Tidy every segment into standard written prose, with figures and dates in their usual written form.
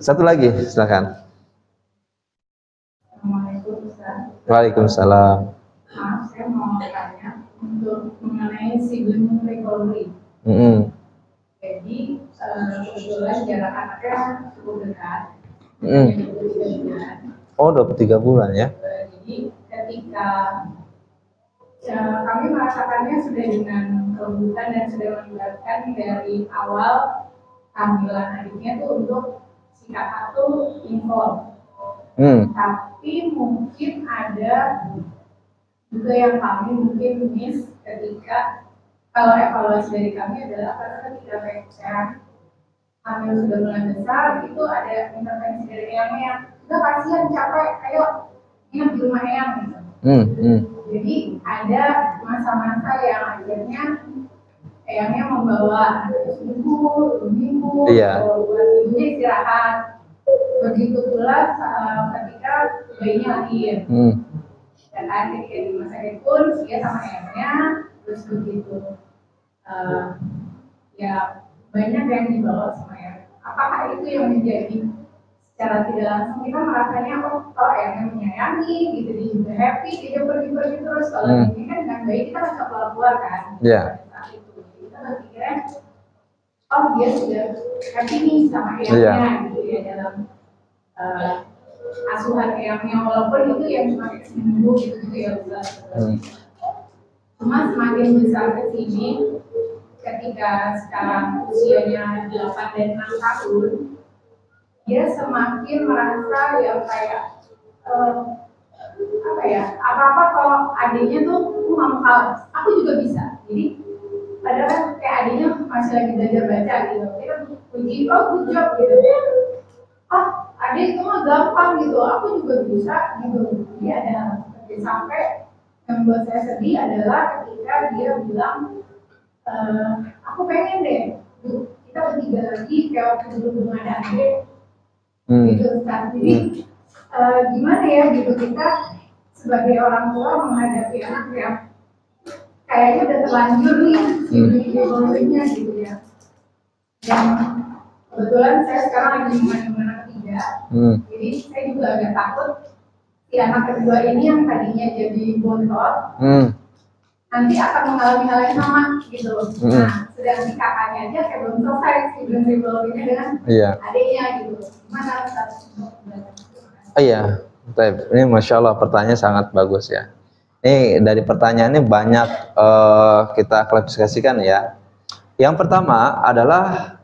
Satu lagi, silakan. Assalamualaikum Ustaz. Waalaikumsalam. Maaf, saya mau tanya untuk mengenai sibling rivalry. Jadi kebetulan jarak anaknya cukup dekat. 23 bulan. Oh, 23 bulan ya. Jadi ketika kami merasakannya sudah dengan kelembutan dan sudah melibatkan dari awal kehamilan adiknya tuh untuk si kakak tuh involve. Tapi mungkin ada juga yang kami mungkin miss ketika kalau evaluasi dari kami adalah karena ketika saya hamil sudah mulai besar itu ada intervensi dari eyangnya, udah kasihan capek, ayo nginep di rumah eyang gitu. Jadi ada masa-masa yang akhirnya eyangnya membawa seminggu, 2 minggu, buat ibunya istirahat. Begitu pula ketika bayinya lahir. Dan ketika di rumah sakit pun dia sama eyangnya terus begitu. Ya banyak yang dibawa sama eyang. Apakah itu yang menjadi secara tidak langsung kita merasanya kalau ayahnya menyayangi, gitu dia juga happy, dia pergi-pergi terus. Kalau ini kan dengan bayi kita nggak keluar kan? Saat itu kita berpikirnya, oh dia sudah happy nih sama ayahnya, gitu ya dalam asuhan ayahnya, walaupun itu yang cuma seminggu gitu ya Ustaz. Cuma semakin besar ke sini, ketika sekarang usianya 8 dan 6 tahun, dia semakin merasa yang kayak apa-apa kalau adiknya tuh nggak mau kalah, aku juga bisa. Jadi padahal kayak adiknya masih lagi belajar baca gitu, kita puji, oh good job gitu. Oh adik itu mah gampang gitu, aku juga bisa gitu. Dia ada sampai yang buat saya sedih adalah ketika dia bilang, aku pengen deh kita bertiga lagi kayak waktu dulu belum ada adik. Gitu Ustaz. Jadi gimana ya gitu kita sebagai orang tua menghadapi anak yang kayaknya udah terlanjur nih sibling-siblingnya gitu ya. Dan kebetulan saya sekarang lagi mengandung anak ketiga, jadi saya juga agak takut si anak kedua ini yang tadinya jadi bontot nanti akan mengalami hal yang sama gitu. Nah, sedang si kakaknya aja kayak belum selesai sibling-siblingnya dengan adiknya gitu. Gimana Ustaz? Iya, ini Masya Allah pertanyaan sangat bagus ya. Ini dari pertanyaannya banyak kita klasifikasikan ya. Yang pertama adalah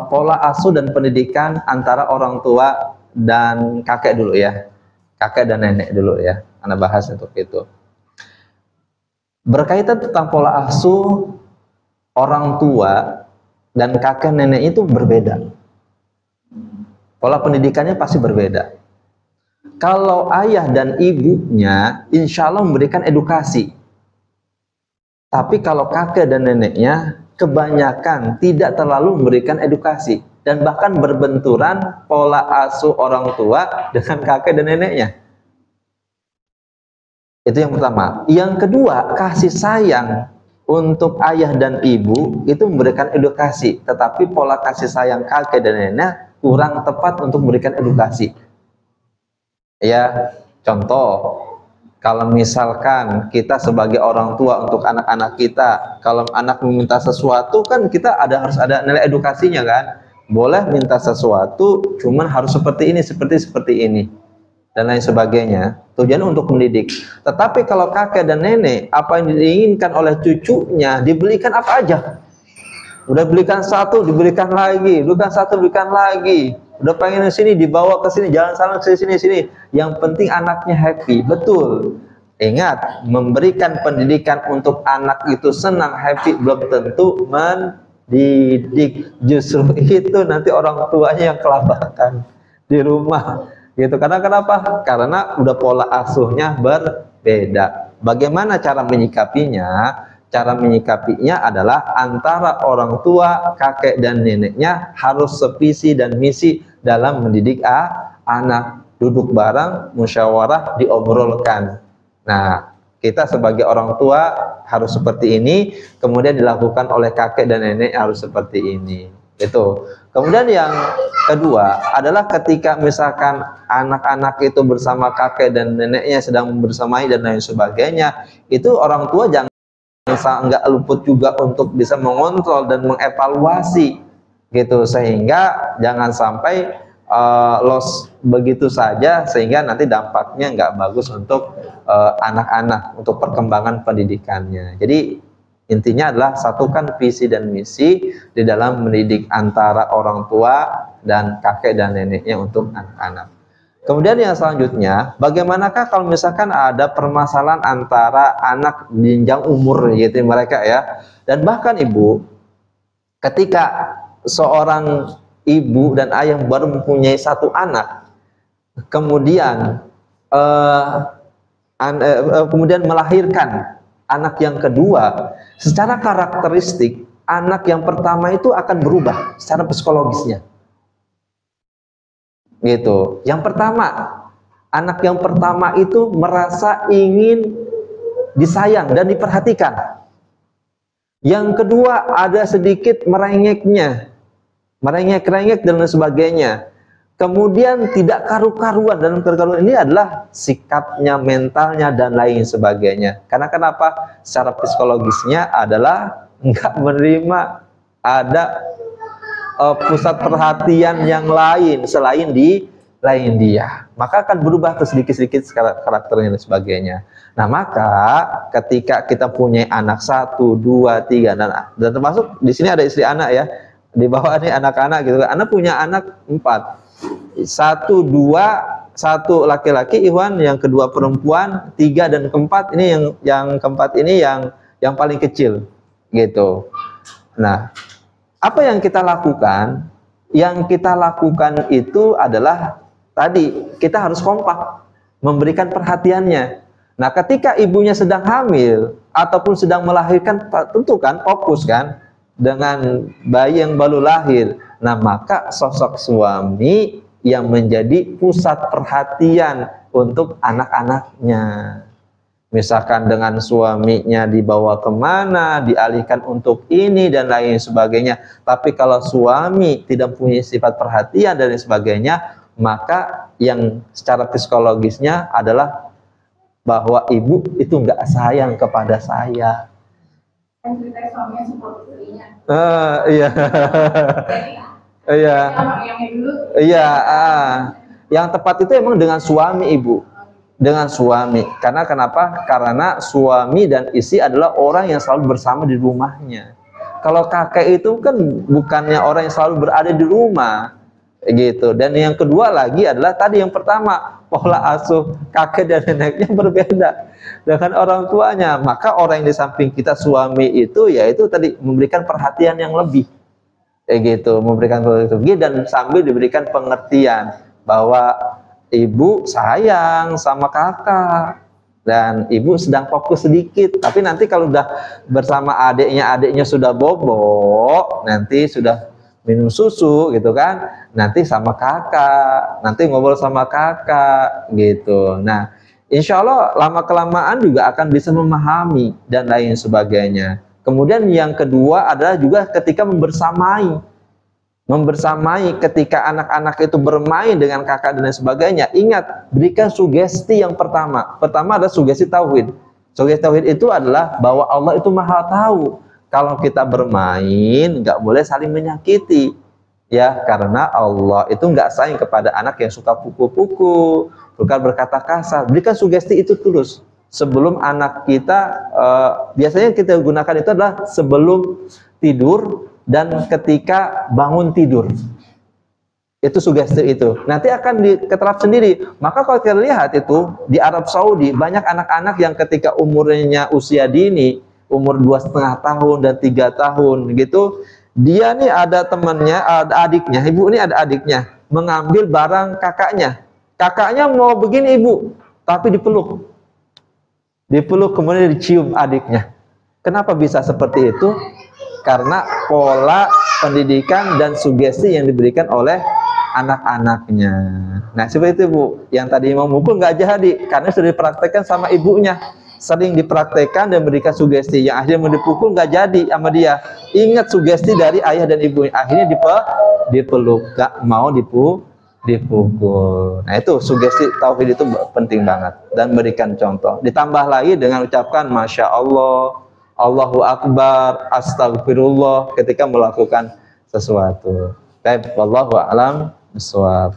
pola asuh dan pendidikan antara orang tua dan kakek dulu ya. Kakek dan nenek dulu ya. Anda bahas untuk itu. Berkaitan tentang pola asuh orang tua dan kakek nenek itu berbeda. Pola pendidikannya pasti berbeda. Kalau ayah dan ibunya insya Allah memberikan edukasi. Tapi kalau kakek dan neneknya kebanyakan tidak terlalu memberikan edukasi. Dan bahkan berbenturan pola asuh orang tua dengan kakek dan neneknya. Itu yang pertama. Yang kedua, kasih sayang untuk ayah dan ibu itu memberikan edukasi. Tetapi pola kasih sayang kakek dan nenek kurang tepat untuk memberikan edukasi. Ya, contoh, kalau misalkan kita sebagai orang tua untuk anak-anak kita, kalau anak meminta sesuatu kan kita harus ada nilai edukasinya kan. Boleh minta sesuatu, cuman harus seperti ini, seperti ini. Dan lain sebagainya. Tujuan untuk mendidik. Tetapi kalau kakek dan nenek, apa yang diinginkan oleh cucunya, dibelikan apa aja. Udah belikan satu, diberikan lagi. Belikan satu, berikan lagi. Udah pengen ke sini, dibawa ke sini, jalan sana ke sini. Yang penting anaknya happy. Betul. Ingat, memberikan pendidikan untuk anak itu senang, happy, belum tentu mendidik. Justru itu nanti orang tuanya yang kelabakan di rumah. Gitu. Karena kenapa? Karena udah pola asuhnya berbeda. Bagaimana cara menyikapinya? Cara menyikapinya adalah antara orang tua, kakek dan neneknya harus sevisi dan misi dalam mendidik anak. Duduk bareng, musyawarah, diobrolkan. Nah, kita sebagai orang tua harus seperti ini, kemudian dilakukan oleh kakek dan nenek harus seperti ini. Itu. Kemudian yang kedua adalah ketika misalkan anak-anak itu bersama kakek dan neneknya sedang bersamai dan lain sebagainya, itu orang tua jangan nggak luput juga untuk bisa mengontrol dan mengevaluasi gitu, sehingga jangan sampai loss begitu saja sehingga nanti dampaknya nggak bagus untuk anak-anak, untuk perkembangan pendidikannya. Jadi intinya adalah satukan visi dan misi di dalam mendidik antara orang tua dan kakek dan neneknya untuk anak-anak. Kemudian yang selanjutnya, bagaimanakah kalau misalkan ada permasalahan antara anak jenjang umur gitu mereka ya, dan bahkan ibu, ketika seorang ibu dan ayah baru mempunyai satu anak, kemudian kemudian melahirkan anak yang kedua, secara karakteristik anak yang pertama itu akan berubah secara psikologisnya. Gitu. Yang pertama, anak yang pertama itu merasa ingin disayang dan diperhatikan. Yang kedua ada sedikit merengeknya, merengek-rengek dan lain sebagainya. Kemudian tidak karu-karuan, dan karu-karuan ini adalah sikapnya, mentalnya dan lain sebagainya. Karena kenapa? Secara psikologisnya adalah enggak menerima ada pusat perhatian yang lain selain dia. Maka akan berubah ke sedikit-sedikit karakternya dan sebagainya. Nah, maka ketika kita punya anak 1, 2, 3 dan termasuk di sini ada istri anak ya. Di bawah ini anak-anak gitu. Anak punya anak 4. 1, 2, 1 laki-laki, Iwan, yang kedua perempuan, 3 dan keempat ini yang keempat ini yang paling kecil gitu. Nah, apa yang kita lakukan? Yang kita lakukan itu adalah tadi kita harus kompak memberikan perhatiannya. Nah, ketika ibunya sedang hamil ataupun sedang melahirkan, tentu kan fokus kan dengan bayi yang baru lahir. Nah, maka sosok suami yang menjadi pusat perhatian untuk anak-anaknya. Misalkan dengan suaminya dibawa kemana, dialihkan untuk ini dan lain sebagainya. Tapi kalau suami tidak punya sifat perhatian dan lain sebagainya, maka yang secara psikologisnya adalah bahwa ibu itu nggak sayang kepada saya. Suaminya support istrinya. Iya. Iya. Iya. Yang tepat itu emang dengan suami, ibu. Dengan suami. Karena kenapa? Karena suami dan istri adalah orang yang selalu bersama di rumahnya. Kalau kakek itu kan bukannya orang yang selalu berada di rumah, gitu. Dan yang kedua lagi adalah tadi yang pertama, pola asuh kakek dan neneknya berbeda dengan orang tuanya. Maka orang yang di samping kita suami itu yaitu tadi memberikan perhatian yang lebih, gitu, memberikan perhatian lebih dan sambil diberikan pengertian bahwa ibu sayang sama kakak dan ibu sedang fokus sedikit, tapi nanti kalau udah bersama adiknya sudah bobo, nanti sudah minum susu gitu kan, nanti sama kakak, nanti ngobrol sama kakak gitu. Nah, insya Allah lama-kelamaan juga akan bisa memahami dan lain sebagainya. Kemudian yang kedua adalah juga ketika membersamai ketika anak-anak itu bermain dengan kakak dan lain sebagainya. Ingat, berikan sugesti yang pertama. Pertama adalah sugesti tauhid. Sugesti tauhid itu adalah bahwa Allah itu maha tahu. Kalau kita bermain, nggak boleh saling menyakiti. Ya, karena Allah itu nggak sayang kepada anak yang suka pukul-pukul, bukan berkata kasar. Berikan sugesti itu terus. Sebelum anak kita, biasanya kita gunakan itu adalah sebelum tidur dan ketika bangun tidur. Itu sugesti itu. Nanti akan diterap sendiri. Maka kalau kita lihat itu di Arab Saudi banyak anak-anak yang ketika umurnya usia dini, umur 2,5 tahun dan 3 tahun gitu, dia nih ada temannya, ada adiknya, ibu ini ada adiknya, mengambil barang kakaknya. Kakaknya mau begini ibu, tapi dipeluk. Dipeluk kemudian dicium adiknya. Kenapa bisa seperti itu? Karena pola pendidikan dan sugesti yang diberikan oleh anak-anaknya. Nah, seperti itu Bu, yang tadi mau mukul nggak jadi karena sudah dipraktekkan sama ibunya. sering dipraktekkan dan memberikan sugesti yang akhirnya mau dipukul nggak jadi sama dia. Ingat sugesti dari ayah dan ibu, akhirnya dipeluk, nggak mau dipukul. Nah itu sugesti tauhid itu penting banget, dan berikan contoh. Ditambah lagi dengan ucapkan Masya Allah, Allahu Akbar, Astagfirullah ketika melakukan sesuatu. Baik, wallahu a'lam bishawab.